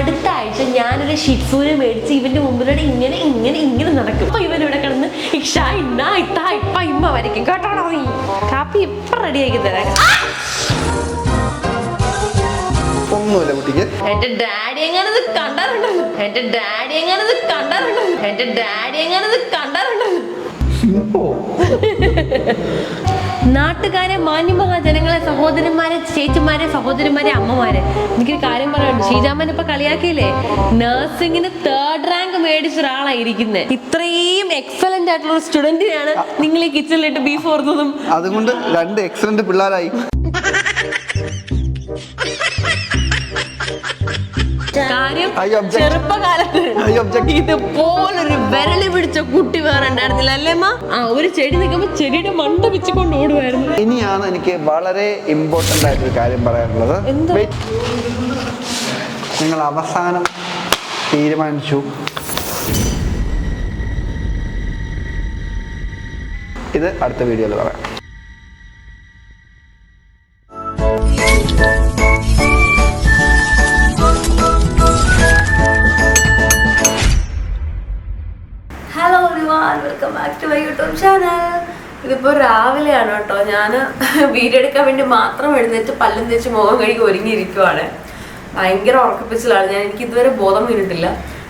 അടുത്ത ആഴ്ച ഞാനൊരു ഷിറ്റ്സൂനെ മേടിച്ച് ഇവന്റെ മുമ്പിലൂടെ ഇങ്ങനെ ഇങ്ങനെ ഇങ്ങനെ നടക്കും. അപ്പൊ ഇവനിവിടെ കിടന്ന് ഇക്ഷ ഇന്ന ഇത്ത ഇപ്പ ഇമ്മ വരയ്ക്കും. കേട്ടോടാ നീ കാപ്പി ഇപ്പൊ റെഡി ആക്കി തരാം. ഒന്നുമില്ല കുട്ടിക്ക്. എന്റെ ഡാഡി എങ്ങാനത് കണ്ടാറുണ്ടോ? എന്റെ ഡാഡി എങ്ങാനത് കണ്ടാറുണ്ടോ? എന്റെ ഡാഡി എങ്ങാനത് കണ്ടാറുണ്ടോ? നാട്ടുകാരെ, മാന്യമഹാജനങ്ങളെ, സഹോദരന്മാരെ, ചേച്ചിമാരെ, സഹോദരന്മാരെ, അമ്മമാരെ, എനിക്കൊരു കാര്യം പറയാനുണ്ട്. ഷീജാമ്മൻ ഇപ്പൊ കളിയാക്കിയില്ലേ, നഴ്സിംഗിന് 3rd റാങ്ക് മേടിച്ച ഒരാളായിരിക്കുന്നത്. ഇത്രയും എക്സലന്റ് ആയിട്ടുള്ള ഒരു സ്റ്റുഡന്റിനെയാണ് നിങ്ങൾ ഈ കിച്ചണിലിട്ട് ബീഫ് ഓർത്തതും. അതുകൊണ്ട് 2 എക്സലന്റ് പിള്ളേരായി. കാര്യം ചെറുപ്പകാലത്ത് ഇതുപോലൊരു വിരല് പിടിച്ച കുട്ടി വേറെ ഉണ്ടായിരുന്നില്ല അല്ലേ അമ്മ? ഒരു ചെടി നിൽക്കുമ്പോ ചെടിയുടെ മണ്ട വെച്ചുകൊണ്ട് ഓടുമായിരുന്നു. ഇനിയാണ് എനിക്ക് വളരെ ഇമ്പോർട്ടന്റ് ആയിട്ടൊരു കാര്യം പറയാനുള്ളത്. നിങ്ങൾ അവസാനം തീരുമാനിച്ചു, ഇത് അടുത്ത വീഡിയോയിൽ പറയാം. Welcome back to my YouTube channel. ഇതിപ്പോൾ രാവിലെയാണ് കേട്ടോ. ഞാൻ വീഡിയോ എടുക്കാൻ വേണ്ടി മാത്രം എഴുന്നേറ്റ് പല്ലും തേച്ച് മുഖം കഴുകി ഒരുങ്ങിയിരിക്കുവാണ്. ഭയങ്കര ഉറക്കപ്പിച്ചിലാണ് ഞാൻ. എനിക്ക് ഇതുവരെ ബോധം വീണിട്ടില്ല.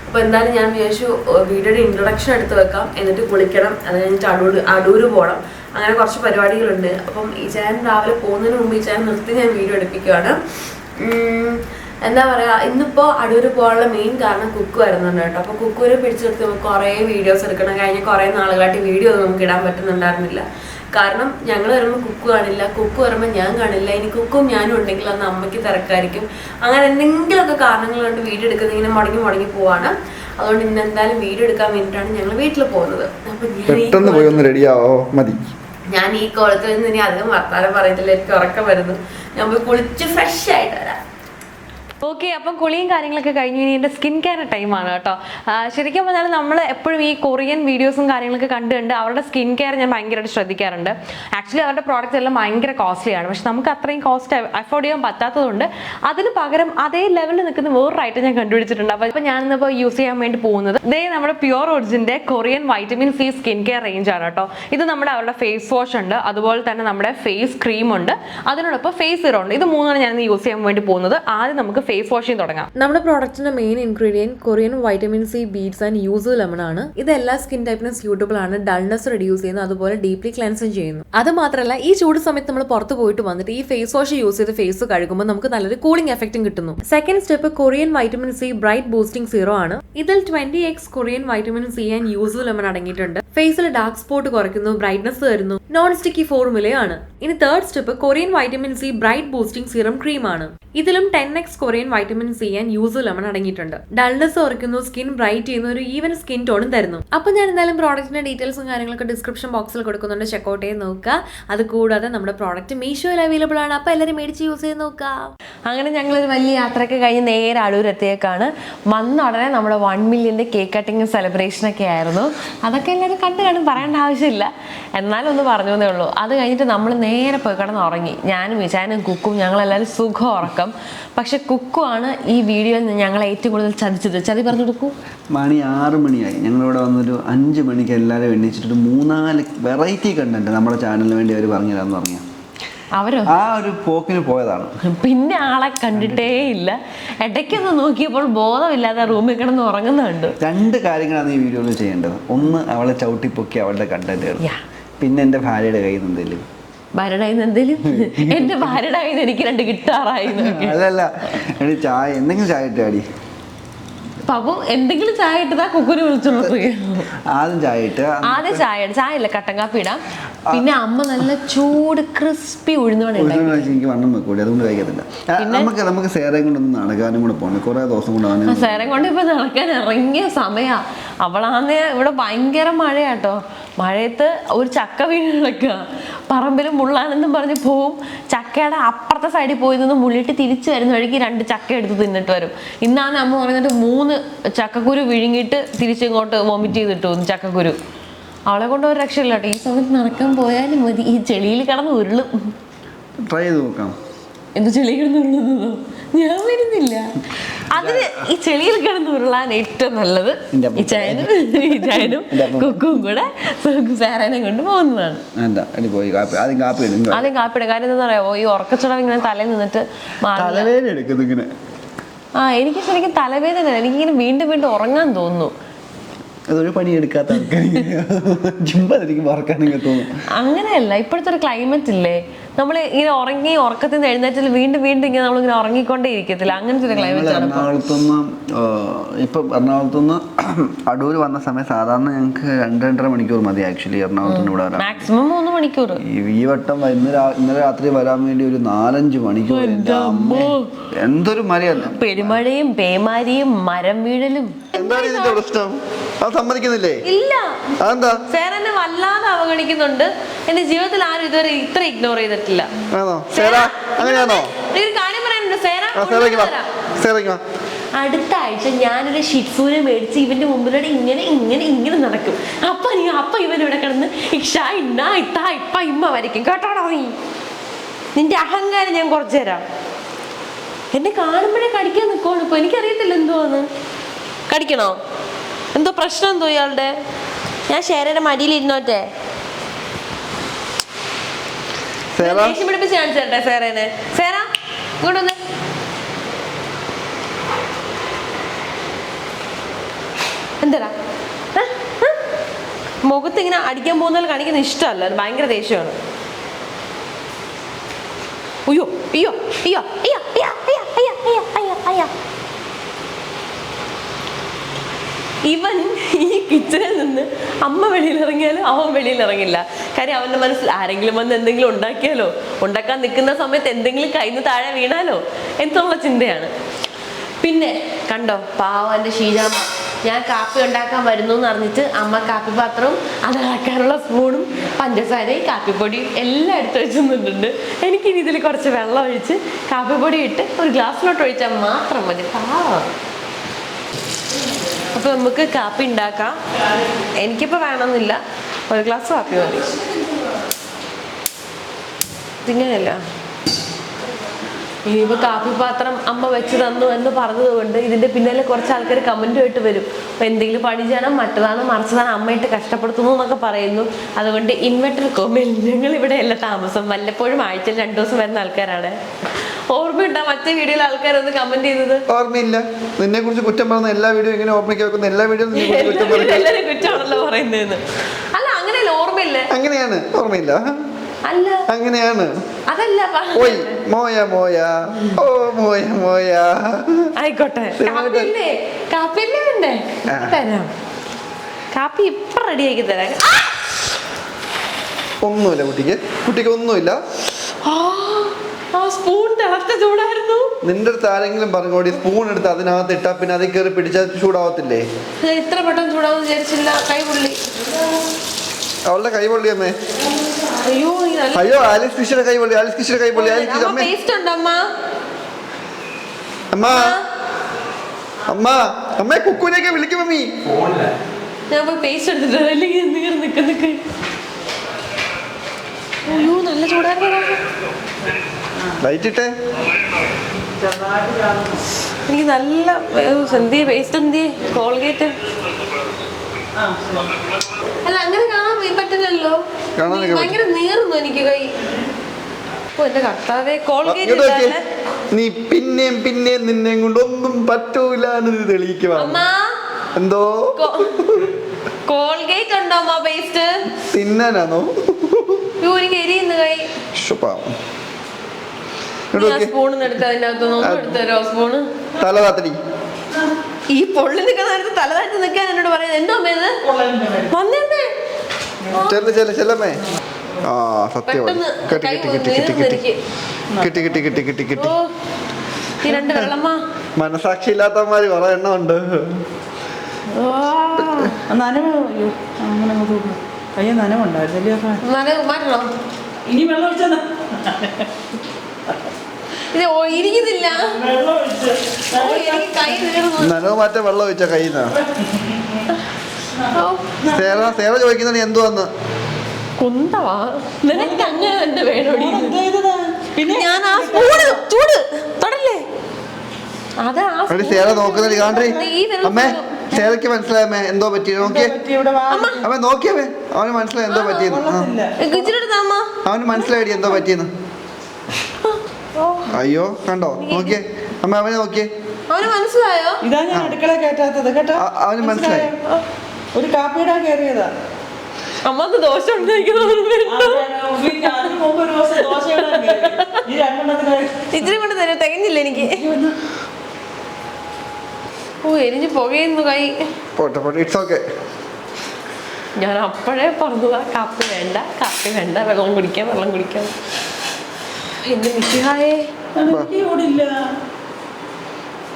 അപ്പോൾ എന്തായാലും ഞാൻ വിചാരിച്ചു വീഡിയോയുടെ ഇൻട്രൊഡക്ഷൻ എടുത്ത് വെക്കാം, എന്നിട്ട് കുളിക്കണം, അത് കഴിഞ്ഞിട്ട് അടൂര് പോകണം. അങ്ങനെ കുറച്ച് പരിപാടികളുണ്ട്. അപ്പം ഈ ചാനൽ രാവിലെ പോകുന്നതിന് മുമ്പ് ഈ ചാനൽ നിർത്തി ഞാൻ വീഡിയോ എടുപ്പിക്കുകയാണ്. എന്താ പറയുക, ഇന്നിപ്പോൾ അടൂര് പോകാനുള്ള മെയിൻ കാരണം കുക്കു വരുന്നുണ്ട് കേട്ടോ. അപ്പോൾ കുക്കുവിനെ പിടിച്ചു നിർത്തി നമുക്ക് കുറേ വീഡിയോസ് എടുക്കണം. കഴിഞ്ഞ കുറേ നാളുകളായിട്ട് വീഡിയോ ഒന്നും നമുക്ക് ഇടാൻ പറ്റുന്നുണ്ടായിരുന്നില്ല. കാരണം ഞങ്ങൾ വരുമ്പോൾ കുക്കു കാണില്ല, കുക്കു വരുമ്പോൾ ഞാൻ കാണില്ല. ഇനി കുക്കും ഞാനും ഉണ്ടെങ്കിൽ അന്ന് അമ്മയ്ക്ക് തിരക്കായിരിക്കും. അങ്ങനെ എന്തെങ്കിലുമൊക്കെ കാരണങ്ങൾ കൊണ്ട് വീഡിയോ എടുക്കുന്നത് ഇങ്ങനെ മുടങ്ങി പോവാണ്. അതുകൊണ്ട് ഇന്ന് എന്തായാലും വീഡിയോ എടുക്കാൻ വേണ്ടിയിട്ടാണ് ഞങ്ങൾ വീട്ടിൽ പോകുന്നത്. അപ്പം ഞാൻ ഈ കോളത്തിൽ നിന്ന് ഇനി അധികം വർത്താനം പറയത്തില്ല, എനിക്ക് ഉറക്കം വരുന്നു. ഞാൻ പോയി കുളിച്ച് ഫ്രഷ് ആയിട്ട് വരാം. ഓക്കെ, അപ്പം കുളിയും കാര്യങ്ങളൊക്കെ കഴിഞ്ഞ് ഇനി എൻ്റെ സ്കിൻ കെയർ ടൈമാണ് കേട്ടോ. ശരിക്കും പറഞ്ഞാൽ നമ്മൾ എപ്പോഴും ഈ കൊറിയൻ വീഡിയോസും കാര്യങ്ങളൊക്കെ കണ്ട് അവരുടെ സ്കിൻ കെയർ ഞാൻ ഭയങ്കരമായിട്ട് ശ്രദ്ധിക്കാറുണ്ട്. ആക്ച്വലി അവരുടെ പ്രോഡക്റ്റ്സ് എല്ലാം ഭയങ്കര കോസ്റ്റ്ലിയാണ്. പക്ഷെ നമുക്ക് അത്രയും കോസ്റ്റ് അഫോർഡ് ചെയ്യാൻ പറ്റാത്തതുകൊണ്ട് അതിന് പകരം അതേ ലെവലിൽ നിൽക്കുന്ന വേറൊരായിട്ട് ഞാൻ കണ്ടുപിടിച്ചിട്ടുണ്ട്. അപ്പോൾ ഇപ്പം ഞാനിന്നിപ്പോൾ യൂസ് ചെയ്യാൻ വേണ്ടി പോകുന്നത് ഇതേ നമ്മുടെ പ്യുവർ ഒറിജിൻ്റെ Korean vitamin C skin care റേഞ്ചാണ് കേട്ടോ. ഇത് നമ്മുടെ അവരുടെ ഫേസ് വാഷ് ഉണ്ട്, അതുപോലെ തന്നെ നമ്മുടെ ഫേസ് ക്രീം ഉണ്ട്, അതിനോടൊപ്പം ഫേസ് സിറം ഉണ്ട്. ഇത് മൂന്നാണ് ഞാൻ യൂസ് ചെയ്യാൻ വേണ്ടി പോകുന്നത്. ആദ്യം നമുക്ക് ഫേസ് വാഷിംഗ് തുടങ്ങാം. നമ്മുടെ പ്രോഡക്റ്റിന്റെ main ingredient Korean vitamin C beads and yuzu lemon ആണ്. ഇത് എല്ലാ സ്കിൻ ടൈപ്പിനും സ്യൂട്ടബിൾ ആണ്. ഡൾനെസ് റെഡ്യൂസ് ചെയ്യുന്നു, അതുപോലെ ഡീപ്ലി ക്ലെൻസിങ് ചെയ്യുന്നു. അത് മാത്രമല്ല, ഈ ചൂട് സമയത്ത് നമ്മൾ പുറത്ത് പോയിട്ട് വന്നിട്ട് ഈ ഫേസ് വാഷ് യൂസ് ചെയ്ത് ഫേസ് കഴുകുമ്പോൾ നമുക്ക് നല്ലൊരു കൂളിംഗ് എഫക്റ്റും കിട്ടുന്നു. Second step Korean vitamin C bright boosting zero ആണ്. ഇതിൽ 20x Korean vitamin C and yuzu lemon അടങ്ങിയിട്ടുണ്ട്. ഫേസിൽ ഡാർക്ക് സ്പോട്ട് കുറയ്ക്കുന്നു, ബ്രൈറ്റ്നസ് തരുന്നു, നോൺ സ്റ്റിക്കി ഫോർമുലയാണ്. ഇനി third step Korean vitamin C bright boosting serum cream ആണ്. ഇതിലും 10x Korean vitamin C and yuzu lemon അടങ്ങിയിട്ടുണ്ട്. ഡൾനെസ് കുറയ്ക്കുന്നു, സ്കിൻ ബ്രൈറ്റ് ചെയ്യുന്ന ഒരു ഈവൻ സ്കിൻ ടോണും തരുന്നു. അപ്പൊ ഞാൻ എന്തായാലും പ്രോഡക്റ്റിന്റെ ഡീറ്റെയിൽസും കാര്യങ്ങളൊക്കെ ഡിസ്ക്രിപ്ഷൻ ബോക്സിൽ കൊടുക്കുന്നുണ്ട്, ചെക്കൗട്ട് ചെയ്ത് നോക്കുക. അത് കൂടാതെ നമ്മുടെ പ്രോഡക്റ്റ് മീഷോയിൽ അവൈലബിൾ ആണ്. അപ്പൊ എല്ലാവരും മേടിച്ച് യൂസ് ചെയ്ത് നോക്കുക. അങ്ങനെ ഞങ്ങളൊരു വലിയ യാത്രയൊക്കെ കഴിഞ്ഞ് നേരെ അടൂരെത്തിയേക്കാണ്. വന്ന ഉടനെ നമ്മുടെ 1 മില്യന്റെ കേക്ക് കട്ടിങ് സെലിബ്രേഷനൊക്കെ ആയിരുന്നു. അതൊക്കെ എല്ലാവരും കണ്ടു പറയേണ്ട ആവശ്യമില്ല, എന്നാലും ഒന്ന് പറഞ്ഞു എന്നേ ഉള്ളൂ. അത് കഴിഞ്ഞിട്ട് നമ്മൾ നേരെ പോയി കിടന്ന് ഉറങ്ങി. ഞാനും വിചാനും കുക്കും ഞങ്ങളെല്ലാവരും സുഖം ഉറക്കം. പക്ഷെ കുക്കു ആണ് ഈ വീഡിയോയിൽ ഞങ്ങളെ ഏറ്റവും കൂടുതൽ ചതിച്ചത്. ചതി പറഞ്ഞു കൊടുക്കൂ. മണി 6 മണിയായി. ഞങ്ങളിവിടെ വന്നൊരു 5 മണിക്ക് എല്ലാവരും എണ്ണിച്ചിട്ട് 3-4 വെറൈറ്റി കണ്ടന്റ് നമ്മുടെ ചാനലിന് വേണ്ടി അവർ പറഞ്ഞു തരാമെന്ന് പറഞ്ഞു. അവരോ ആ ഒരു പോക്കിന് പോയതാണ്. പിന്നെ ആളെ കണ്ടിട്ടേ ഇല്ല. ഇടയ്ക്കൊന്ന് നോക്കിയപ്പോൾ ബോധമില്ലാതെ റൂമിൽ കിടന്ന് ഉറങ്ങുന്നുണ്ട്. 2 കാര്യങ്ങളാണ് ഈ വീഡിയോയിൽ ചെയ്യേണ്ടത്. ഒന്ന്, അവളെ ചവിട്ടിപ്പൊക്കി അവളുടെ കണ്ടന്റുകൾ. പിന്നെ എൻ്റെ ഭാര്യയുടെ കയ്യിൽ നിന്ന് എന്തെങ്കിലും എന്റെ ഭാര്യയുടെ കയ്യിൽ നിന്ന് എനിക്ക് 2 ഗിറ്റാറായിരുന്നു. അതല്ല, ചായ എന്തെങ്കിലും ചായ ഇട്ടാടി. പാപ്പു എന്തെങ്കിലും ചായ ഇട്ടതാ കുക്കുനെ വിളിച്ചോളൂ. ആദ്യം ചായ ഇല്ല, കട്ടൻ കാപ്പി ഇടാം. പിന്നെ അമ്മ നല്ല ചൂട് ക്രിസ്പി ഉഴുന്നോടെ എനിക്ക് വണ്ണം വെക്കൂടി, അതുകൊണ്ട് കഴിക്കത്തില്ല. നമുക്ക് സേറയും കൊണ്ടൊന്നും നടക്കാനും കൂടെ പോകണം. കുറെ ദിവസം കൊണ്ട് സേറയും കൊണ്ട് ഇപ്പൊ നടക്കാൻ ഇറങ്ങിയ സമയാ. അവളാന്ന് ഇവിടെ ഭയങ്കര മഴയാട്ടോ. മഴയത്ത് ഒരു ചക്ക വീണ് കിടക്കുക. പറമ്പിൽ മുള്ളാനെന്നും പറഞ്ഞ് പോവും. ചക്കയുടെ അപ്പുറത്തെ സൈഡിൽ പോയി നിന്ന് മുള്ളിട്ട് തിരിച്ചു വരുന്ന വഴിക്ക് 2 ചക്ക എടുത്ത് തിന്നിട്ട് വരും. ഇന്നാണ് അമ്മ പറഞ്ഞിട്ട് 3 ചക്കക്കുരു വിഴുങ്ങിയിട്ട് തിരിച്ചിങ്ങോട്ട് വോമിറ്റ് ചെയ്തിട്ട് വന്നു ചക്കക്കുരു. അവളെ കൊണ്ട് ഒരു രക്ഷയില്ല കേട്ടോ. ഈ സമയത്ത് നടക്കാൻ പോയാലും മതി, ഈ ചെളിയിൽ കിടന്ന് ഉരുളും. ട്രൈ ചെയ്ത് നോക്കാം. എന്ത് ചെളി കിടന്നുരുളോ? ഞാൻ വരുന്നില്ല. അതിന് ഈ ചെളിയിൽ കിടന്ന് ഉരുളാൻ ഏറ്റവും നല്ലത് ഈ ചായനും കുക്കും കൂടെ സാരനെ കൊണ്ട് പോകുന്നതാണ്. ആദ്യം കാപ്പിയുടെ കാര്യം എന്താ പറയാ, ഈ ഉറക്കച്ചടവ് ഇങ്ങനെ തലയിൽ നിന്നിട്ട് എനിക്ക് ശരിക്കും തലവേദന. എനിക്കിങ്ങനെ വീണ്ടും വീണ്ടും ഉറങ്ങാൻ തോന്നുന്നു. അതൊരു പണി എടുക്കാത്ത അങ്ങനെയല്ല, ഇപ്പോഴത്തെ ഒരു ക്ലൈമറ്റ് ഇല്ലേ, നമ്മൾ ഇങ്ങനെ ഉറങ്ങി ഉറക്കത്തിൽ നിന്ന് എഴുന്നേറ്റിൽ വീണ്ടും വീണ്ടും ഇങ്ങനെ നമ്മളിങ്ങനെ ഉറങ്ങിക്കൊണ്ടേ ഇരിക്കത്തില്ല. അങ്ങനത്തെ ഒരു ക്ലൈമറ്റ് ആണ്. എറണാകുളത്തുനിന്ന് അടൂർ വന്ന സമയം സാധാരണ ഞങ്ങൾക്ക് 2-2.5 മണിക്കൂർ മതി ആക്ച്വലി എറണാകുളത്തുനിന്ന് ഇവിടെ വരാൻ. മാക്സിമം 3 മണിക്കൂർ. ഈ വട്ടം ഇന്നലെ രാത്രി വരാൻ വേണ്ടി ഒരു 4-5 മണിക്കൂർ. എന്തൊരു മഴയല്ല, പെരുമഴയും പേമാരിയും മരം വീഴലും. എന്താണ് ഇതിന്റെ പ്രശ്നം? അത് സമ്മതിക്കുന്നില്ലേ? ഇല്ല, സേറനെ വല്ലാതെ അവഗണിക്കുന്നുണ്ട്. എന്റെ ജീവിതത്തിൽ ആരും ഇതുവരെ ഇത്ര ഇഗ്നോർ ചെയ്തിട്ടില്ല. ഒരു കാര്യം പറയാനുണ്ട് സേറ. അടുത്ത ആഴ്ച ഞാനൊരു ഷിറ്റ്സൂനെ മേടിച്ച് ഇവന്റെ മുമ്പിലൂടെ ഇങ്ങനെ ഇങ്ങനെ ഇങ്ങനെ നടക്കും. അപ്പൊ ഇവനിവിടെ കിടന്ന് ഇപ്പ ഇമ്മ വരയ്ക്കും. കേട്ടോടാ നീ, നിന്റെ അഹങ്കാരം ഞാൻ കുറച്ചു തരാം. എന്നെ കാണുമ്പോഴേ കടിക്കാൻ നിൽക്കുവാണ് ഇപ്പൊ. എനിക്കറിയത്തില്ല എന്തോന്ന്. കടിക്കണോ? എന്തോ പ്രശ്നം എന്തോ ഇയാളുടെ? ഞാൻ ഷേരയുടെ മടിയിൽ ഇരുന്നോട്ടെ. ദേഷ്യം പിടിപ്പിച്ച് കാണിച്ചേട്ടെ സേറേനെ. സേറ ഇങ്ങോട്ടൊന്ന്. എന്താ മുഖത്ത് ഇങ്ങനെ അടിക്കാൻ പോകുന്ന കാണിക്കുന്ന ഇഷ്ടമല്ല, ഭയങ്കര ദേഷ്യമാണ്. അയ്യോ അയ്യോ അയ്യോ അയ്യോ അയ്യോ അയ്യോ അയ്യോ അയ്യോ അയ്യോ. ഇവൻ ഈ കിച്ചണിൽ നിന്ന് അമ്മ വെളിയിൽ ഇറങ്ങിയാലും അവൻ വെളിയിൽ ഇറങ്ങില്ല. കാര്യം അവന്റെ മനസ്സിൽ ആരെങ്കിലും വന്ന് എന്തെങ്കിലും ഉണ്ടാക്കിയാലോ, ഉണ്ടാക്കാൻ നിൽക്കുന്ന സമയത്ത് എന്തെങ്കിലും കയ്യിൽ നിന്ന് താഴെ വീണാലോ എന്നുള്ള ചിന്തയാണ്. പിന്നെ കണ്ടോ പാവം എൻ്റെ ഷീജാമ്മ, ഞാൻ കാപ്പി ഉണ്ടാക്കാൻ വരുന്നു എന്ന് അറിഞ്ഞിട്ട് അമ്മ കാപ്പി പാത്രവും അത് ഇളക്കാനുള്ള സ്പൂണും പഞ്ചസാരയും കാപ്പിപ്പൊടിയും എല്ലാം എടുത്ത് വെച്ചിട്ടുണ്ട്. എനിക്കിനി ഇതിൽ കുറച്ച് വെള്ളം ഒഴിച്ച് കാപ്പിപ്പൊടി ഇട്ട് ഒരു ഗ്ലാസ്സിലോട്ട് ഒഴിച്ചാൽ മാത്രം മതി. പാവം. അപ്പൊ നമുക്ക് കാപ്പി ഉണ്ടാക്കാം. എനിക്കിപ്പോ വേണമെന്നില്ല, ഒരു ഗ്ലാസ് കാപ്പി മതി. ഇതിങ്ങനെയല്ല, ഇനിയിപ്പോൾ കാപ്പിപ്പാത്രം അമ്മ വെച്ച് തന്നു എന്ന് പറഞ്ഞതുകൊണ്ട് ഇതിന്റെ പിന്നാലെ കുറച്ച് ആൾക്കാർ കമന്റുമായിട്ട് വരും. എന്തെങ്കിലും പണി ചെയ്യണം, മറ്റതാണ് മറിച്ചതാണ്, അമ്മയിട്ട് കഷ്ടപ്പെടുത്തുന്നു എന്നൊക്കെ പറയുന്നു. അതുകൊണ്ട് ഇൻവെർട്ടർ കോമിൽ ഞങ്ങൾ ഇവിടെ അല്ല താമസം, വല്ലപ്പോഴും ആഴ്ചയിൽ 2 ദിവസം വരുന്ന ആൾക്കാരാണ്. ഓർമ്മയുണ്ടോ മറ്റേ വീഡിയോയിൽ ആൾക്കാരൊന്ന് കമന്റ് ചെയ്തത്? ഓർമ്മയില്ല. നിന്നെ കുറിച്ച് കുറ്റം പറയുന്ന എല്ലാ വീഡിയോ ഇങ്ങനെ ഓർമ്മയ്ക്ക് വെക്കുന്ന എല്ലാ വീഡിയോ എല്ലാവരും കുറ്റമാണല്ലോ പറയുന്നതെന്ന്. അല്ല അങ്ങനെയല്ല, ഓർമ്മയില്ലേ? അങ്ങനെയാണ്, ഓർമ്മയില്ല. അല്ല അങ്ങനെയാണ്, അതല്ല. മോയ മോയ ഓ മോയ മോയ. ആയിക്കോട്ടെ, കാപ്പിയല്ലേ വേണ്ടേ? തരാം. കാപ്പി ഇപ്പൊ റെഡി ആക്കി തരാം. ഒന്നുമില്ല കുട്ടിക്ക് ഒന്നുമില്ല. സ്പൂൺ തിളച്ച ചൂടായിരുന്നു. നിന്റെ അടുത്ത് ആരെങ്കിലും പറഞ്ഞോടി സ്പൂൺ എടുത്ത് അതിനകത്ത് ഇട്ടാ പിന്നെ അതിൽ കയറി പിടിച്ചാൽ ചൂടാവത്തില്ലേ? ഇത്ര പെട്ടെന്ന് ചൂടാവും വിചാരിച്ചില്ല. കൈ പൊള്ളി. അവളുടെ കൈ പൊള്ളി അമ്മേ. അയ്യോ അയ്യോ, ആലിസ് ഫിഷിയുടെ കൈ പൊള്ളി. അമ്മ കുക്കുവിനെയൊക്കെ വിളിക്കും മമ്മി. ഞാൻ പോയി പേസ്റ്റ് എടുത്തിട്ട് നിൽക്കുന്ന. അയ്യോ നല്ല ചൂടായിരുന്നു. ലൈറ്റിട്ടെ. എനിക്ക് നല്ല സന്ധ്യ പേസ്റ്റ് എന്തിയെ കോൾഗേറ്റ്. അല്ല അങ്ങനെ കാണാൻ പറ്റില്ലല്ലോ, ഭയങ്കര നീറുന്നു എനിക്ക് കൈ. എന്റെ കർത്താവേ, കോൾഗേറ്റ്. നീ പിന്നെയും നിന്നെ കൊണ്ട് ഒന്നും പറ്റൂല തെളിയിക്കുക. എന്തോ കോൾഗേറ്റ് ഉണ്ടോ അമ്മ? പേസ്റ്റ് തിന്നാനാണോ? എനിക്ക് എരിയുന്നു കൈ. സ്പൂൺ എടുത്ത് അതിനകത്തൊന്നും എടുത്തരോ? സ്പൂണ് തല താത്തടി. ഈ പൊള്ളി നിൽക്കുന്ന നേരത്ത് തല താഴ്ത്തി നിൽക്കാൻ എന്നോട് പറയുന്നത് എന്തോ അമ്മേത്? വന്നേ ചെല്ലമ്മേ. ആ സത്യം. മനസാക്ഷി ഇല്ലാത്തമാര് കുറെ എണ്ണം ഉണ്ട്. ഇനി വെള്ളം ഒഴിച്ചാ ഇരിക്കുന്നില്ല. നനവ് മാറ്റം വെള്ളം ഒഴിച്ച കയ്യിന്നാ. സേവ ചോദിക്കുന്ന എന്തുവന്ന് കുന്തവാ നിനക്ക് അങ്ങനെ തന്നെ വേണോടി. പിന്നെ ഞാൻ ആ സ്പൂണ് ചൂട് തൊടല്ലേ. അതാ നോക്കുന്നത് കാണേ അമ്മേ. സേലക്ക് മനസ്സിലായമ്മേ എന്തോ പറ്റി നോക്കിയേ. അമ്മ നോക്കിയമ്മേ അവന് മനസ്സിലായി എന്തോ പറ്റിയെന്ന്. അവന് മനസ്സിലായി എന്തോ പറ്റിയെന്ന്. അയ്യോ കണ്ടോ നോക്കിയേ അമ്മ അവനെ നോക്കിയേ. അവന് മനസ്സിലായോ? ഇതാ ഞാൻ അടുക്കള കയറ്റാത്തത് കേട്ടോ. അവന് മനസ്സിലായി. ഒരു കാപ്പിയിടാൻ കയറിയതാ. അമ്മക്ക് ദോശ ഇച്ചിരി കൊണ്ട് തരും. തികഞ്ഞില്ല എനിക്ക്. ഓ എരിഞ്ഞ് പുകയുന്നു കൈ. ഞാൻ അപ്പോഴേ പറഞ്ഞതാ കാപ്പി വേണ്ട, കാപ്പി വേണ്ട, വെള്ളം കുടിക്കാം, വെള്ളം കുടിക്കാം. എന്റെ മിസ്സിഹായേ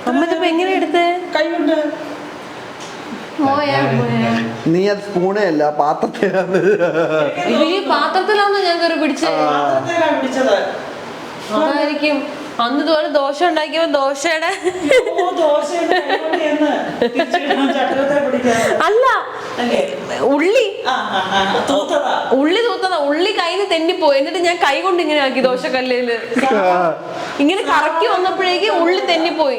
അമ്മ ഇതിപ്പോ എങ്ങനെ എടുത്തേ? കൈ കൊണ്ട്. നീ അത് സ്പൂണേ അല്ല പാത്രത്തിലാണ്. ഈ പാത്രത്തിലാന്ന് ഞാൻ കയറി പിടിച്ചത്. അതായിരിക്കും. അന്ന് ഇതുപോലെ ദോശ ഉണ്ടാക്കിയപ്പോ ദോശയുടെ അല്ല ഉള്ളി തൂത്തതാ. ഉള്ളി കയ്യിൽ തെന്നിപ്പോയി. എന്നിട്ട് ഞാൻ കൈ കൊണ്ട് ഇങ്ങനെ ആക്കി ദോശക്കല്ലില് ഇങ്ങനെ കറക്കി വന്നപ്പോഴേക്ക് ഉള്ളി തെന്നിപ്പോയി.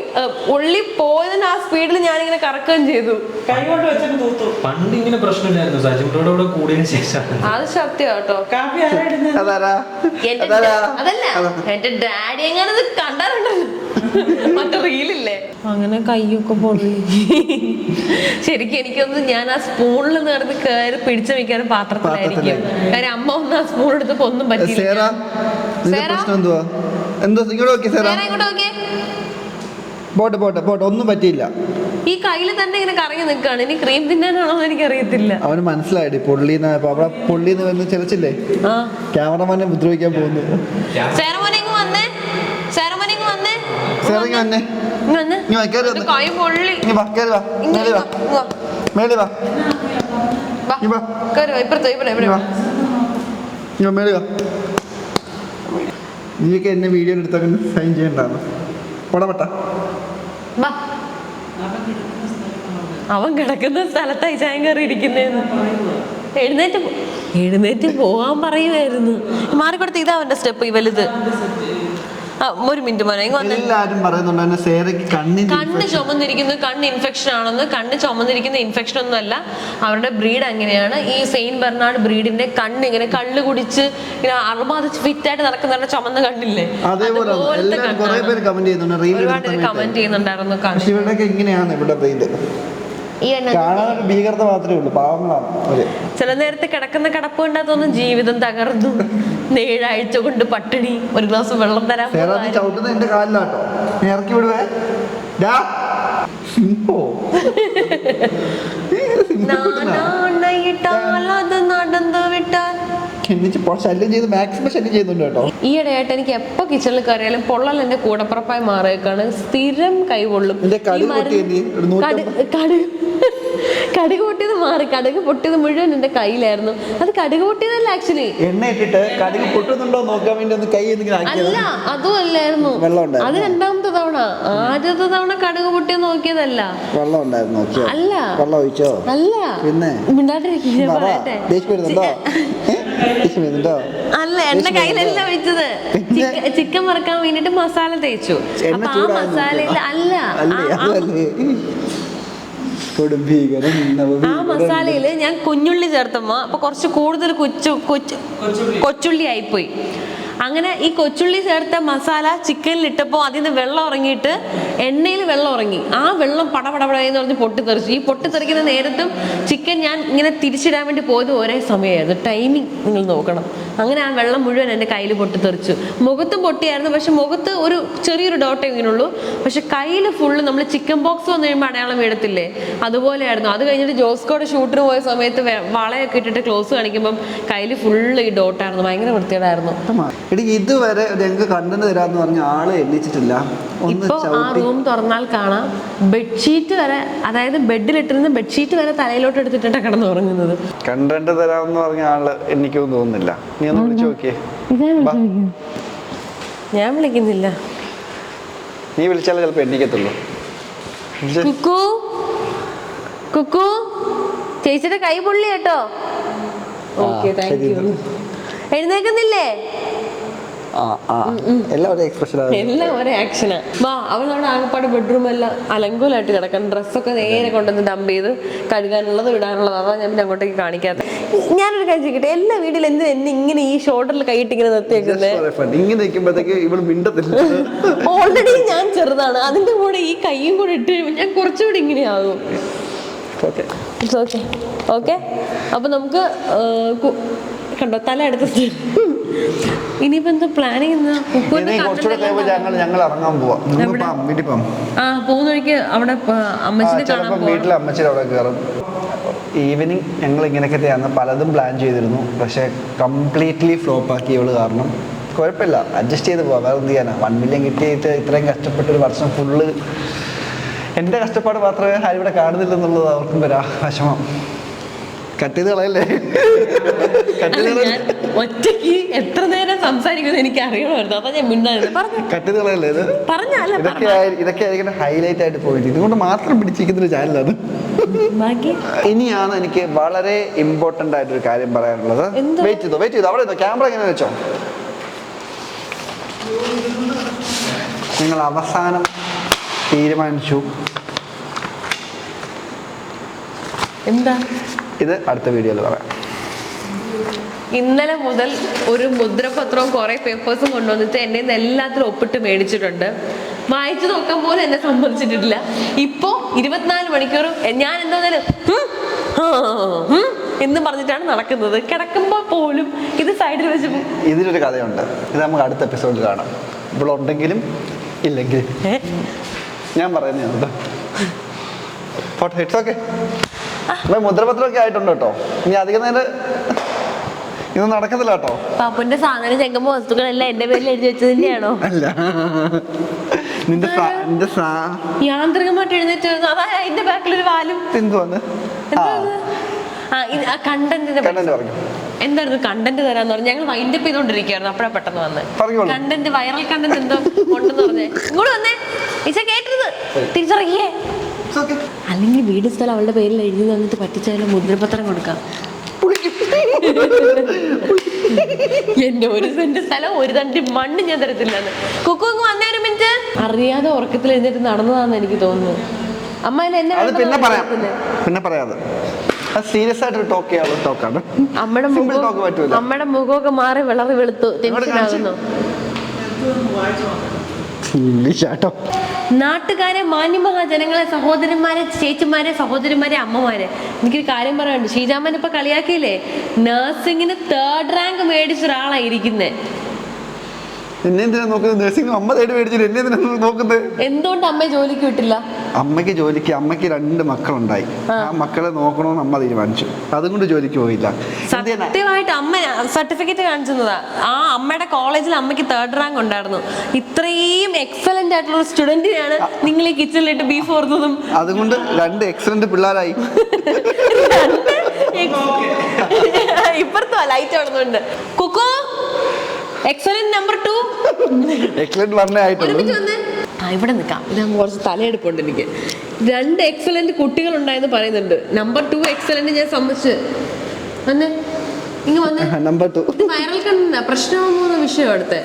ഉള്ളി പോയതിന് ആ സ്പീഡിൽ ഞാൻ ഇങ്ങനെ കറക്കുകയും ചെയ്തു. കൈ കൊണ്ട് വെച്ചിട്ട് തൂത്തു. പണ്ട് ഇങ്ങനെ പ്രശ്നമില്ലായിരുന്നു. സജിബ്രോടെ കൂടിയതിനു ശേഷം അത് സത്യം കേട്ടോ. കാപ്പി ആരായിരുന്നു? അതല്ല എന്റെ ഡാഡി എങ്ങനെ കണ്ടാറുണ്ടല്ലോ മറ്റേ റീലില്ലേ. അങ്ങനെ കയ്യൊക്കെ പൊള്ളി. ശരിക്കും എനിക്കൊന്ന് ഞാൻ ആ സ്പൂണിൽ നടന്ന് കയറി പിടിച്ചു വെക്കാനും പാത്രത്തിലായിരിക്കും. കാര്യം അമ്മ ഒന്ന് ആ സ്പൂൺ എടുത്തപ്പോ ഒന്നും പറ്റിയില്ല. ഒന്നും പറ്റിയില്ല. ഈ കയ്യില് തന്നെ ഇങ്ങനെ കറങ്ങി നിൽക്കാണ്. ഇനി ക്രീം തിന്നാനാണോ എന്ന് എനിക്ക് അറിയത്തില്ല. അവന് മനസ്സിലായി പൊള്ളിന്ന്. അവിടെ പൊള്ളിന്ന് വന്ന് ചിലച്ചില്ലേ ക്യാമറമാനെ ഉപദ്രവിക്കാൻ പോകുന്നു. നീയൊക്കെ എന്നെ വീഡിയോ എടുത്താൽ സൈൻ ചെയ്യണ്ടാണ്. അവൻ കിടക്കുന്ന സ്ഥലത്തായി ചായം കയറി ഇരിക്കുന്നേന്ന്. എഴുന്നേറ്റ് പോകാൻ പറയുമായിരുന്നു. മാറിക്കൊടുത്ത് ഇതാ അവന്റെ സ്റ്റെപ്പ്. ഈ വലുത്. ഒരു മിനിറ്റ് മോനെ. എല്ലാരും പറയുന്നുണ്ട് കണ്ണ് ചുമന്നിരിക്കുന്നത് കണ്ണ് ഇൻഫെക്ഷൻ ആണെന്ന്. കണ്ണ് ചുമന്നിരിക്കുന്ന ഇൻഫെക്ഷൻ ഒന്നും അല്ല. അവരുടെ ബ്രീഡ് അങ്ങനെയാണ്. ഈ സെയിന്റ് ബെർണാർഡ് ബ്രീഡിന്റെ കണ്ണ് ഇങ്ങനെ കള്ള് കുടിച്ച് ഇങ്ങനെ അറുമാതിച്ച് ഫിറ്റായിട്ട് നടക്കുന്നവരുടെ ചുമന്ന കണ്ണില്ലേ, ഒരുപാട് കമന്റ് ചെയ്യുന്നുണ്ടായിരുന്നു. ഭീകരത മാത്രമേ ഉള്ളൂ. പാവങ്ങളാണ്. ചില നേരത്തെ കിടക്കുന്ന കിടപ്പ് കണ്ടാത്തൊന്നും ജീവിതം തകർന്നു. 7 ആഴ്ച കൊണ്ട് പട്ടിണി. ഒരു ഗ്ലാസ് വെള്ളം തരാൻ എന്റെ കാലിലാട്ടോ ഇറക്കി വിടുവേ. നടന്നു വിട്ടാൽ ഈയിടെയായിട്ട് എനിക്ക് എപ്പോ കിച്ചണിൽ കയറിയാലും പൊള്ളൽ എന്റെ കൂടപ്പുറപ്പായി മാറിയേക്കാണ്. സ്ഥിരം കൈകൊള്ളും. കടുക് പൊട്ടിയത് മാറി. കടുക് പൊട്ടിയത് മുഴുവൻ എന്റെ കയ്യിലായിരുന്നു. അത് കടുക് പൊട്ടിയതല്ല ആക്ച്വലി. എണ്ണ ഇട്ടിട്ട് കടുക് പൊട്ടുന്നുണ്ടോ നോക്കാൻ വേണ്ടി ഒന്ന് കൈ അല്ല, അതും അല്ലായിരുന്നു. അത് രണ്ടാമത്തെ തവണ. ആദ്യത്തെ തവണ കടുക് പൊട്ടിയത് നോക്കിയതല്ല. അല്ല അല്ല അല്ല എണ്ണ കയ്യിലല്ല വെച്ചത്. ചിക്കൻ വറുക്കാൻ വേണ്ടിട്ട് മസാല തേച്ചു. അപ്പൊ ആ മസാലയിൽ അല്ല ആ മസാലയില് ഞാൻ കുഞ്ഞുള്ളി ചേർത്തമ്മ. അപ്പൊ കുറച്ച് കൂടുതൽ കൊച്ചുള്ളി ആയിപ്പോയി. അങ്ങനെ ഈ കൊച്ചുള്ളി ചേർത്ത മസാല ചിക്കനിൽ ഇട്ടപ്പോൾ അതിൽ നിന്ന് വെള്ളം ഇറങ്ങിയിട്ട് എണ്ണയിൽ വെള്ളം ഇറങ്ങി. ആ വെള്ളം പടപടപടയെന്ന് പറഞ്ഞ് പൊട്ടിത്തെറിച്ചു. ഈ പൊട്ടിത്തെറിക്കുന്ന നേരത്തും ചിക്കൻ ഞാൻ ഇങ്ങനെ തിരിച്ചിടാൻ വേണ്ടി പോയത് ഒരേ സമയമായിരുന്നു. ടൈമിങ് നിങ്ങൾ നോക്കണം. അങ്ങനെ ആ വെള്ളം മുഴുവൻ എൻ്റെ കയ്യിൽ പൊട്ടിത്തെറിച്ചു. മുഖത്തും പൊട്ടിയായിരുന്നു. പക്ഷെ മുഖത്ത് ഒരു ചെറിയൊരു ഡോട്ടേ ഇങ്ങനെയുള്ളൂ. പക്ഷെ കയ്യിൽ ഫുള്ള് നമ്മൾ ചിക്കൻ ബോക്സ് വന്നു കഴിയുമ്പോൾ അടയാളം വീഴത്തില്ലേ, അതുപോലെയായിരുന്നു. അത് കഴിഞ്ഞിട്ട് ജോസ്കോടെ ഷൂട്ടിന് പോയ സമയത്ത് വളയൊക്കെ ഇട്ടിട്ട് ക്ലോസ് കാണിക്കുമ്പം കയ്യിൽ ഫുള്ള് ഈ ഡോട്ടായിരുന്നു. ഭയങ്കര വൃത്തികേടായിരുന്നു. ഇതുവരെ ഞങ്ങൾക്ക് കണ്ടന്റ് തരാന്ന് പറഞ്ഞ ആളെ എണ്ണിച്ചിട്ടില്ല. ഇപ്പൊ ആ റൂം തുറന്നാൽ കാണാം ബെഡ്ഷീറ്റ് വരെ, അതായത് ബെഡിലിട്ടിരുന്ന ബെഡ്ഷീറ്റ് വരെ തലയിലോട്ട് എടുത്തിട്ടാണ് കിടന്ന് ഉറങ്ങുന്നത്. കണ്ടന്റ് തരാമെന്ന് പറഞ്ഞ ആള് എനിക്കൊന്നും തോന്നുന്നില്ല. നീ ഒന്ന് വിളിച്ചു നോക്കിയേ. ഞാൻ വിളിക്കുന്നില്ല. നീ വിളിച്ചാലേ ചിലപ്പോ എണ്ണിക്കത്തുള്ളൂ. കുക്കു കുക്കു ചേച്ചിയുടെ കൈ പൊള്ളി കേട്ടോ. Okay thank you. എഴുന്നേക്കുന്നില്ലേ? എല്ലാം ഒരു എക്സ്പ്രഷൻ എല്ലാം ഒരേ ആക്ഷനാ. വാ, അവളവിടെ ആകപ്പാട് ബെഡ്റൂം എല്ലാം അലങ്കോലായിട്ട് കിടക്കണം. ഡ്രസ്സൊക്കെ നേരെ കൊണ്ടുവന്ന് ഡംപ് ചെയ്ത് കഴുകാനുള്ളത് ഇടാനുള്ളത്. അതാ ഞാൻ പിന്നെ അങ്ങോട്ടേക്ക് കാണിക്കാത്ത. ഞാനൊരു കാര്യം ചെയ്യട്ടെ, എല്ലാ വീട്ടിലും എന്തിനാ എന്നെ ഇങ്ങനെ ഈ ഷോൾഡറിൽ കൈയിട്ട് ഇങ്ങനെ നിർത്തിയേക്കുന്നത്? ഇങ്ങനെ നിൽക്കുമ്പോഴത്തേക്ക് ഇവിടെ മിണ്ടത്തില്ല. ഓൾറെഡി ഞാൻ ചെറുതാണ്, അതിന്റെ കൂടെ ഈ കൈയും കൂടെ ഇട്ട് കഴിയുമ്പോൾ ഞാൻ കുറച്ചുകൂടി ഇങ്ങനെയാകും. ഓക്കെ. അപ്പൊ നമുക്ക് കണ്ടോ തല എടുത്ത് ഇനിയിപ്പോ എന്താ പ്ലാനിങ്? ഞങ്ങൾ ഇറങ്ങാൻ പോവാം. പോകുന്ന വഴിക്ക് അവിടെ വീട്ടിലെ അമ്മച്ചിയുടെ അവിടെ കയറും. ഈവനിങ് ഞങ്ങൾ ഇങ്ങനെയൊക്കെയാണ് പലതും പ്ലാൻ ചെയ്തിരുന്നു. പക്ഷെ കംപ്ലീറ്റ്ലി ഫ്ലോപ്പ് ആക്കി ഇവള് കാരണം. കുഴപ്പമില്ല, അഡ്ജസ്റ്റ് ചെയ്ത് പോവാം. വേറെ എന്ത് ചെയ്യാനാ? 1 മില്യൺ കിട്ടിയിട്ട് ഇത്രയും കഷ്ടപ്പെട്ടൊരു വർഷം ഫുള്ള് എൻ്റെ കഷ്ടപ്പാട് മാത്രമേ ഇവിടെ കാണുന്നില്ലെന്നുള്ളത് അവർക്കും വരാ വിഷമം. കട്ട് ചെയ്ത് കളയല്ലേ? ഒറ്റയ്ക്ക് എത്ര നേരം സംസാരിക്കുന്നത് എനിക്ക് അറിയണമായിരുന്നു. അതാ ഞാൻ മിണ്ടായിരുന്നു. കട്ട് ചെയ്ത് കളയല്ലേ ഇത്? ഇതൊക്കെ ആയിരിക്കും ഹൈലൈറ്റ് ആയിട്ട് പോയിട്ട്. ഇതുകൊണ്ട് മാത്രം പിടിച്ചിരിക്കുന്ന ചാനലാണ്. ഇനിയാണ് എനിക്ക് വളരെ ഇമ്പോർട്ടന്റ് ആയിട്ടൊരു കാര്യം പറയാനുള്ളത്. വെയിറ്റ് ചെയ്തോ അവിടെ ക്യാമറ എങ്ങനെ വെച്ചോ. നിങ്ങൾ അവസാനം തീരുമാനിച്ചു. എന്താ? ഇത് അടുത്ത വീഡിയോയിൽ പറയാം. ഇന്നലെ മുതൽ ഒരു മുദ്രപത്രവും കുറെ പേപ്പേഴ്സും കൊണ്ടുവന്നിട്ട് എന്നെ എല്ലാത്തിലും ഒപ്പിട്ട് മേടിച്ചിട്ടുണ്ട്. വായിച്ചു നോക്കാൻ പോലും എന്നെ സമ്മതിച്ചിട്ടില്ല. ഇപ്പോ 24 മണിക്കൂറും ഞാൻ എന്തായാലും എന്ന് പറഞ്ഞിട്ടാണ് നടക്കുന്നത്. കിടക്കുമ്പോൾ പോലും ഇത് സൈഡിൽ വെച്ച്. ഇതിലൊരു കഥയുണ്ട്. ഇത് നമുക്ക് അടുത്ത എപ്പിസോഡിൽ കാണാം. ഇവിടെ ഉണ്ടെങ്കിലും ഇല്ലെങ്കിലും ഞാൻ പറയുന്നത് മുദ്രപത്രമൊക്കെ ആയിട്ടുണ്ട് കേട്ടോ. ഇനി അധികം നേരം ഇത് നടക്കത്തില്ല കേട്ടോ. പാപ്പുന്റെ സാധനം ചെങ്കുമ്പോ വസ്തുക്കളെല്ലാം എന്റെ പേരിൽ എഴുതി വെച്ചത് തന്നെയാണോ? അല്ല, യാന്ത്രികമായിട്ട് എഴുന്നേറ്റ് വരുന്നു. അതാ അതിന്റെ ബാക്കിലൊരു വാലും. എന്തുവാന്ന് എന്തായിരുന്നു കണ്ടന്റ് തരാന്ന് പറഞ്ഞു. ഞങ്ങൾ വൈൻഡപ്പ് ചെയ്തോണ്ടിരിക്കുകയായിരുന്നു. അപ്പഴാ പെട്ടെന്ന് വന്ന് കണ്ടന്റ്, വൈറൽ കണ്ടന്റ് എന്തോ കൊണ്ടെന്ന് പറഞ്ഞേ. ഇങ്ങോട്ട് വന്നേ, ഈശ കേട്ടത് തിരിച്ചറിയേ. അല്ലെങ്കിൽ വീട് സ്ഥലം അവളുടെ പേരിൽ എഴുതി വന്നിട്ട് പറ്റിച്ചാലും മുദ്രപത്രം കൊടുക്കാം. എന്റെ 1 സെന്റ് സ്ഥലം 1 തണ്ട് മണ്ണ് ഞാൻ തരത്തില്ലെന്ന്. കുക്കു വന്നേ, 1 മിനിറ്റ്. അറിയാതെ ഉറക്കത്തിൽ എഴുന്നേറ്റ് നടന്നതാന്ന് എനിക്ക് തോന്നുന്നു. അമ്മ എന്നെ പിന്നെ പറയാതെ സീരിയസ് ആയിട്ട് ടോക്ക് ചെയ്യാനുള്ള ടോക്കാണ്. അമ്മയുടെ മുഖമൊക്കെ മാറി വിളറി വെളുത്തു. ടെൻഷനാകുന്നു. നാട്ടുകാരെ, മാന്യമഹാജനങ്ങളെ, സഹോദരന്മാരെ, ചേച്ചിമാരെ, സഹോദരിമാരെ, അമ്മമാരെ, എനിക്കൊരു കാര്യം പറയാനുണ്ട്. ഷീജാമ്മൻ ഇപ്പൊ കളിയാക്കിയില്ലേ? നഴ്സിംഗിന് 3rd റാങ്ക് മേടിച്ച ഒരാളായിരിക്കുന്നേ. എന്തുകൊണ്ട് അമ്മ ജോലിക്ക് വിട്ടില്ല? അമ്മയ്ക്ക് 2 മക്കളുണ്ടായി. ആ മക്കളെ നോക്കണമെന്ന് അമ്മ തീരുമാനിച്ചു. അതുകൊണ്ട് ജോലിക്ക് പോയില്ല. സത്യമായിട്ട് അമ്മ സർട്ടിഫിക്കറ്റ് കാണിച്ചതാ. ആ അമ്മയുടെ കോളേജിൽ അമ്മയ്ക്ക് 3rd റാങ്ക് ഉണ്ടായിരുന്നു. ഇത്രയും എക്സലന്റ് ആയിട്ടുള്ള ഒരു സ്റ്റുഡന്റിനെയാണ് നിങ്ങൾ ഈ കിച്ചണിലിട്ട് ബീഫ് ഓർത്തതും. അതുകൊണ്ട് 2 എക്സലന്റ് പിള്ളേരായി. ഇപ്പുറത്തോ ലൈറ്റ് ഓടുന്നുണ്ട്. Kuku excellent number 2. എക്സലന്റ് 1 ആയിട്ടുണ്ട്. ഇവിടെ നിൽക്കാം. ഇതാകുമ്പോൾ കുറച്ച് തലയെടുപ്പുണ്ട് എനിക്ക്. 2 എക്സലന്റ് കുട്ടികൾ ഉണ്ടായെന്ന് പറയുന്നുണ്ട്. നമ്പർ 2 എക്സലന്റ് ഞാൻ സമ്മതിച്ച്. വന്നേ, ഇങ്ങ് വന്നേ. നമ്പർ 2 വൈറൽ കണ്ട പ്രശ്നമാകുന്ന വിഷയം അടുത്ത്.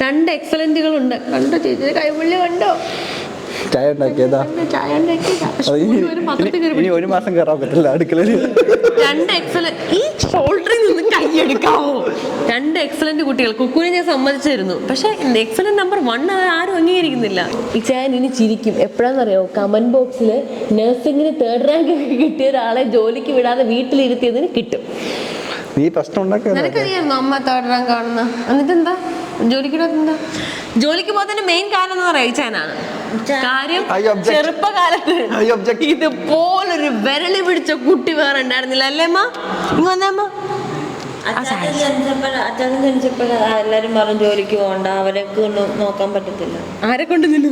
2 എക്സലന്റുകളുണ്ട്. കണ്ടോ ചേച്ചി? കൈമുള്ളി കണ്ടോ? ചായ ഉണ്ടാക്കിയതാ. ഇനി 1 മാസം കയറാൻ പറ്റില്ല അടുക്കളയിൽ. 2 എക്സലന്റ്. ഈ ഷോൾഡറിൽ നിന്ന് കൈയെടുക്കാവോ? 2 എക്സലന്റ് കുട്ടികൾ. കുക്കുവിനെ ഞാൻ സമ്മതിച്ചിരുന്നു. പക്ഷെ എക്സലന്റ് നമ്പർ 1 ആരും അംഗീകരിക്കുന്നില്ല. ഇച്ചായൻ ഇനി ചിരിക്കും. എപ്പോഴാണെന്നറിയോ? കമന്റ് ബോക്സിൽ നഴ്സിംഗിന് 3rd റാങ്ക് കിട്ടിയ ഒരാളെ ജോലിക്ക് വിടാതെ വീട്ടിലിരുത്തിയതിന് കിട്ടും. നീ പ്രശ്നം ഉണ്ടാക്കുക. നിനക്കറിയാമോ അമ്മ 3rd റാങ്ക് കാണുന്ന? എന്നിട്ട് എന്താ ജോലിക്ക് എന്താ? ജോലിക്ക് പോകുന്നതിന്റെ മെയിൻ കാരണം എന്ന് പറയാം ഇച്ചാനാണ്. കാര്യം ചെറുപ്പകാലത്ത് ഇതുപോലൊരു വിരളി പിടിച്ച കുട്ടി വേറെ ഉണ്ടായിരുന്നില്ല. അല്ലേ അമ്മ? ഇങ്ങ് വന്നേ അമ്മ. അച്ഛൻ ജനിച്ചപ്പോൾ എല്ലാരും പറഞ്ഞു ജോലിക്ക് പോകണ്ട, അവരെ നോക്കാൻ പറ്റത്തില്ല. ആരെ കൊണ്ട് നിന്നു?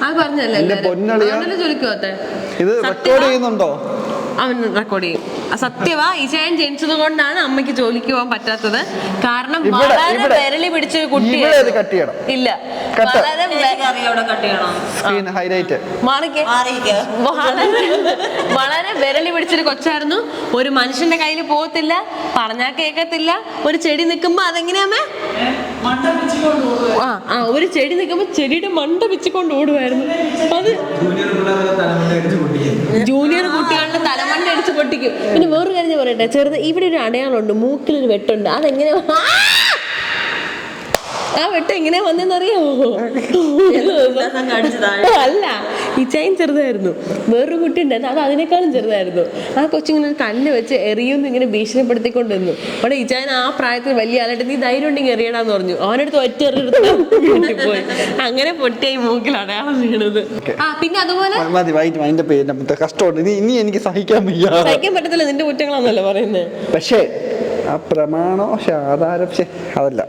അത് പറഞ്ഞല്ലേ ജോലിക്ക് പോകത്തെ. ഇത് റെക്കോർഡ് ചെയ്യുന്നുണ്ടോ? അവൻ റെക്കോർഡ് ചെയ്യും. സത്യവാ, ഇജയൻ ജനിച്ചത് കൊണ്ടാണ് അമ്മയ്ക്ക് ജോലിക്ക് പോകാൻ പറ്റാത്തത്. കാരണം വളരെ വിരളി പിടിച്ചൊരു കുട്ടി ഇല്ല, വളരെ വിരളി പിടിച്ചൊരു കൊച്ചായിരുന്നു. ഒരു മനുഷ്യന്റെ കയ്യിൽ പോകത്തില്ല, പറഞ്ഞാൽ കേൾക്കത്തില്ല. ഒരു ചെടി നിൽക്കുമ്പോ അതെങ്ങനെയാമേ ഒരു ചെടി നിൽക്കുമ്പോ ചെടിയുടെ മണ്ട വെച്ചുകൊണ്ട് ഓടുമായിരുന്നു. അത് ജൂനിയർ കുട്ടികളുടെ തലമണ്ട അടിച്ച് പൊട്ടിക്കും. പിന്നെ വേറൊരു കാര്യം ഞാൻ പറയട്ടെ, ചെറുത് ഇവിടെ ഒരു അടയാളമുണ്ട്, മൂക്കിലൊരു വെട്ടുണ്ട്. അതെങ്ങനെ ആ വെട്ടം എങ്ങനെയാ വന്നെന്നറിയാമോ? അല്ല, ഈ ചൈൻ ചെറുതായിരുന്നു. വേറൊരു കുട്ടി ഉണ്ടായിരുന്നു, അത് അതിനേക്കാളും ചെറുതായിരുന്നു. ആ കൊച്ചിങ്ങനെ ഒരു കല്ല് വെച്ച് എറിയുമെന്ന് ഇങ്ങനെ ഭീഷണിപ്പെടുത്തിക്കൊണ്ടിരുന്നു. അവിടെ ഈ ചൈൻ ആ പ്രായത്തിൽ വലിയ ആളായിട്ട് നീ ധൈര്യം ഉണ്ടെങ്കിൽ എറിയടാന്ന് പറഞ്ഞു. അവനടുത്ത് ഒറ്റ പോയി. അങ്ങനെ പൊട്ടിയായി മൂക്കിൽ അടയാളം വീണത്. ആ പിന്നെ അതുപോലെ എനിക്ക് സഹിക്കാൻ പറ്റത്തില്ല, നിന്റെ കുറ്റങ്ങളാന്നല്ലോ പറയുന്നത്. പക്ഷേ ആ പ്രമാണോ ആധാരം അതല്ല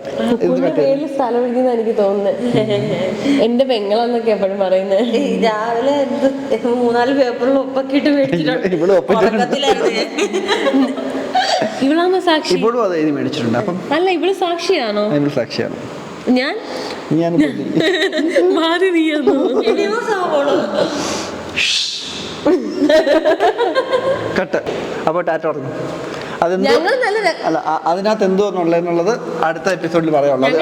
സ്ഥലം വിളിക്കുന്ന എനിക്ക് തോന്നുന്നത്. എന്റെ പെങ്ങളെന്നൊക്കെ എപ്പോഴും പറയുന്നത്. രാവിലെ 3-4 പേപ്പറിൽ ഒപ്പൊക്കെ ഇട്ട് ഇവളാണോ സാക്ഷി? ഇപ്പോഴും അത് എഴുതി മേടിച്ചിട്ടുണ്ട്. അപ്പം അല്ല, ഇവള് സാക്ഷിയാണോ? സാക്ഷിയാണ് ഞാൻ. കട്ട്. അപ്പോൾ ടാറ്റ പറഞ്ഞു. അതിനകത്ത് എന്തോന്നുള്ളത് അടുത്ത എപ്പിസോഡിൽ പറയാനുള്ളത്.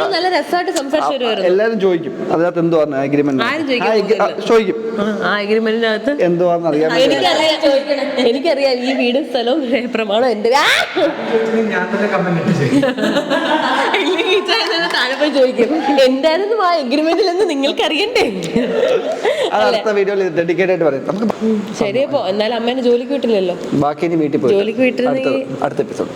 എല്ലാരും ചോദിക്കും അതിനകത്ത് എന്തോ അഗ്രിമെന്റ് ചോദിക്കും. എന്തോന്ന് അറിയാൻ എനിക്കറിയാം ഈ വീടും സ്ഥലവും പ്രമാണം എന്റെ. താഴെ പോയി ചോദിക്കും എന്തായിരുന്നു ആ എഗ്രിമെന്റിൽ എന്ന് നിങ്ങൾക്ക് അറിയണ്ടേ. അടുത്ത വീഡിയോയിൽ ഡെഡിക്കേറ്റ് ആയിട്ട് പറയും. ശരിയപ്പോ എന്നാലും അമ്മേനെ ജോലിക്ക് വിട്ടില്ലല്ലോ. ബാക്കി ഇനി വീട്ടിൽ പോയി ജോലിക്ക് വിട്ടിരുന്നെങ്കിൽ അടുത്ത എപ്പിസോഡ്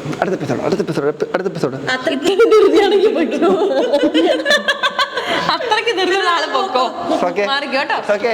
അത്രയ്ക്ക് ധൃതിയുള്ള ആള് പൊക്കോ. മാറിക്കോട്ടോ. ഓക്കെ.